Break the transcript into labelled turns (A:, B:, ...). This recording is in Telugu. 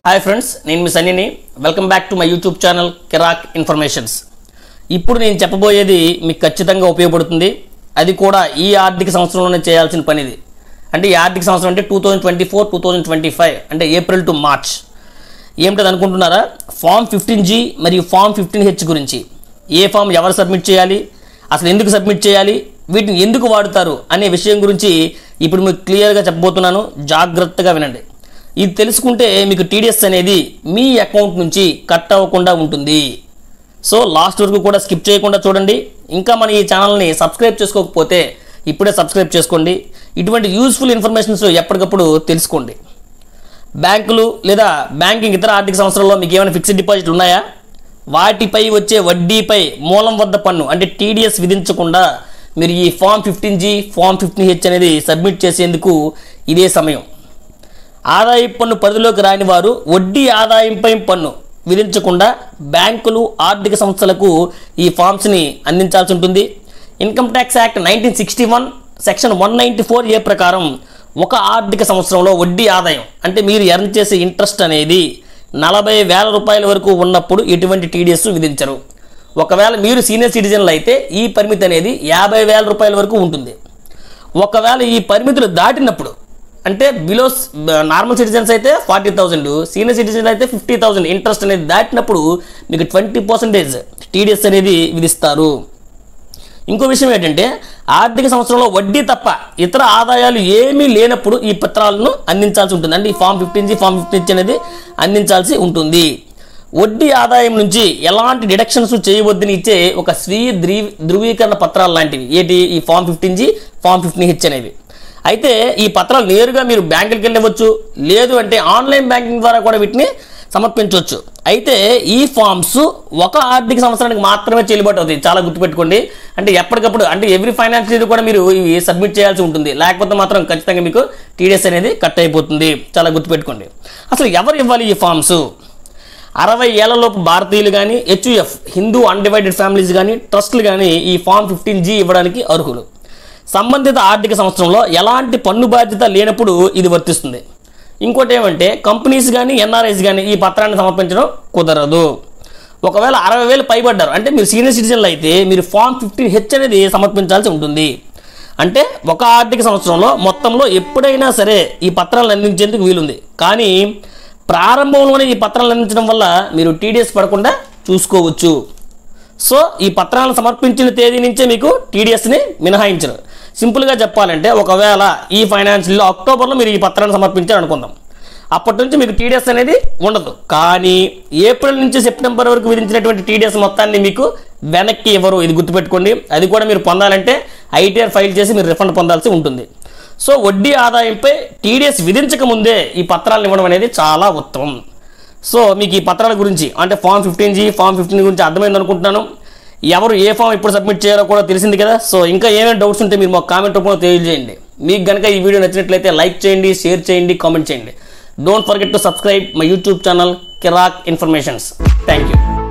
A: హాయ్ ఫ్రెండ్స్, నేను మీ సన్నీని. Welcome back to my YouTube channel కిరాక్ ఇన్ఫర్మేషన్స్. ఇప్పుడు నేను చెప్పబోయేది మీకు ఖచ్చితంగా ఉపయోగపడుతుంది. అది కూడా ఈ ఆర్థిక సంవత్సరంలోనే చేయాల్సిన పని ఇది. అంటే ఈ ఆర్థిక సంవత్సరం అంటే 2024-2025 అంటే ఏప్రిల్ టు మార్చ్. ఏమిటది అనుకుంటున్నారా? ఫామ్ 15G మరియు ఫామ్ 15H గురించి. ఏ ఫామ్ ఎవరు సబ్మిట్ చేయాలి, అసలు ఎందుకు సబ్మిట్ చేయాలి, వీటిని ఎందుకు వాడుతారు అనే విషయం గురించి ఇప్పుడు మీకు క్లియర్గా చెప్పబోతున్నాను. జాగ్రత్తగా వినండి. ఇది తెలుసుకుంటే మీకు టీడీఎస్ అనేది మీ అకౌంట్ నుంచి కట్ అవ్వకుండా ఉంటుంది. సో లాస్ట్ వరకు కూడా స్కిప్ చేయకుండా చూడండి. ఇంకా మన ఈ ఛానల్ని సబ్స్క్రైబ్ చేసుకోకపోతే ఇప్పుడే సబ్స్క్రైబ్ చేసుకోండి. ఇటువంటి యూస్ఫుల్ ఇన్ఫర్మేషన్స్ ఎప్పటికప్పుడు తెలుసుకోండి. బ్యాంకులు లేదా బ్యాంకింగ్ ఇతర ఆర్థిక సంవత్సరాల్లో మీకు ఏమైనా ఫిక్స్డ్ డిపాజిట్లు ఉన్నాయా? వాటిపై వచ్చే వడ్డీపై మూలం వద్ద పన్ను అంటే టీడీఎస్ విధించకుండా మీరు ఈ ఫామ్ 15G ఫామ్ 15H అనేది సబ్మిట్ చేసేందుకు ఇదే సమయం. ఆదాయపు పన్ను పరిధిలోకి రాని వారు వడ్డీ ఆదాయంపై పన్ను విధించకుండా బ్యాంకులు ఆర్థిక సంస్థలకు ఈ ఫామ్స్ని అందించాల్సి ఉంటుంది. Income tax act 1961 section 194A ప్రకారం ఒక ఆర్థిక సంవత్సరంలో వడ్డీ ఆదాయం అంటే మీరు ఎర్న్ చేసే ఇంట్రెస్ట్ అనేది 40,000 రూపాయల వరకు ఉన్నప్పుడు ఎటువంటి టీడీఎస్ విధించరు. ఒకవేళ మీరు సీనియర్ సిటిజన్లు అయితే ఈ పరిమితి అనేది 50,000 రూపాయల వరకు ఉంటుంది. ఒకవేళ ఈ పరిమితులు దాటినప్పుడు అంటే బిలో నార్మల్ సిటిజన్స్ అయితే 40,000, సీనియర్ సిటిజన్ అయితే 50,000 ఇంట్రెస్ట్ అనేది దాటినప్పుడు మీకు 20% టీడీఎస్ అనేది విధిస్తారు. ఇంకో విషయం ఏంటంటే ఆర్థిక సంవత్సరంలో వడ్డీ తప్ప ఇతర ఆదాయాలు ఏమీ లేనప్పుడు ఈ పత్రాలను అందించాల్సి ఉంటుంది. అంటే ఈ ఫామ్ 15G ఫామ్ 15H అనేది అందించాల్సి ఉంటుంది. వడ్డీ ఆదాయం నుంచి ఎలాంటి డిడక్షన్స్ చేయవద్దని ఇచ్చే ఒక స్వీయ ధృవీకరణ పత్రాలు లాంటివి ఏంటి ఈ ఫామ్ 15G ఫామ్ 15H అనేవి. అయితే ఈ పత్రాలు నేరుగా మీరు బ్యాంకులకు వెళ్ళవచ్చు, లేదు అంటే ఆన్లైన్ బ్యాంకింగ్ ద్వారా కూడా వీటిని సమర్పించవచ్చు. అయితే ఈ ఫామ్స్ ఒక ఆర్థిక సంవత్సరానికి మాత్రమే చెల్లుబాటు అవుతాయి. చాలా గుర్తుపెట్టుకోండి. అంటే ఎప్పటికప్పుడు అంటే ఎవ్రీ ఫైనాన్షియల్ ఇయర్ కూడా మీరు ఇవి సబ్మిట్ చేయాల్సి ఉంటుంది. లేకపోతే మాత్రం ఖచ్చితంగా మీకు టీడీఎస్ అనేది కట్ అయిపోతుంది. చాలా గుర్తుపెట్టుకోండి. అసలు ఎవరు ఇవ్వాలి ఈ ఫామ్స్? 60 ఏళ్లలోపు భారతీయులు కానీ, హెచ్యుఎఫ్ హిందూ అన్డివైడెడ్ ఫ్యామిలీస్ కానీ, ట్రస్టులు కానీ ఈ ఫామ్ 15G ఇవ్వడానికి అర్హులు. సంబంధిత ఆర్థిక సంవత్సరంలో ఎలాంటి పన్ను బాధ్యత లేనప్పుడు ఇది వర్తిస్తుంది. ఇంకోటి ఏమంటే కంపెనీస్ కానీ ఎన్ఆర్ఐస్ కానీ ఈ పత్రాన్ని సమర్పించడం కుదరదు. ఒకవేళ 60,000 పైబడ్డారు అంటే మీరు సీనియర్ సిటిజన్లు అయితే మీరు ఫామ్ 15H అనేది సమర్పించాల్సి ఉంటుంది. అంటే ఒక ఆర్థిక సంవత్సరంలో మొత్తంలో ఎప్పుడైనా సరే ఈ పత్రాలను అందించేందుకు వీలుంది. కానీ ప్రారంభంలోనే ఈ పత్రాలను అందించడం వల్ల మీరు టీడీఎస్ పడకుండా చూసుకోవచ్చు. సో ఈ పత్రాలను సమర్పించిన తేదీ నుంచే మీకు టీడీఎస్ని మినహాయించరు. సింపుల్గా చెప్పాలంటే ఒకవేళ ఈ ఫైనాన్షియల్ అక్టోబర్లో మీరు ఈ పత్రాన్ని సమర్పించారు అనుకుందాం, అప్పటి నుంచి మీకు టీడీఎస్ అనేది ఉండదు. కానీ ఏప్రిల్ నుంచి సెప్టెంబర్ వరకు విధించినటువంటి టీడీఎస్ మొత్తాన్ని మీకు వెనక్కి ఇవ్వరు. ఇది గుర్తుపెట్టుకోండి. అది కూడా మీరు పొందాలంటే ఐటీఆర్ ఫైల్ చేసి మీరు రిఫండ్ పొందాల్సి ఉంటుంది. సో వడ్డీ ఆదాయంపై టీడీఎస్ విధించక ముందే ఈ పత్రాలను ఇవ్వడం అనేది చాలా ఉత్తమం. సో మీకు ఈ పత్రాల గురించి అంటే ఫామ్ 15G ఫామ్ 15 గురించి అర్థమైంది అనుకుంటున్నాను. ఎవరు ఏ ఫామ్ ఎప్పుడు సబ్మిట్ చేయాలో కూడా తెలిసింది కదా. సో ఇంకా ఏమైనా డౌట్స్ ఉంటే మీరు మా కామెంట్ రూపంలో తెలియజేయండి. మీకు కనుక ఈ వీడియో నచ్చినట్లయితే లైక్ చేయండి, షేర్ చేయండి, కామెంట్ చేయండి. Don't forget to subscribe my YouTube channel కిరాక్ ఇన్ఫర్మేషన్స్. Thank you.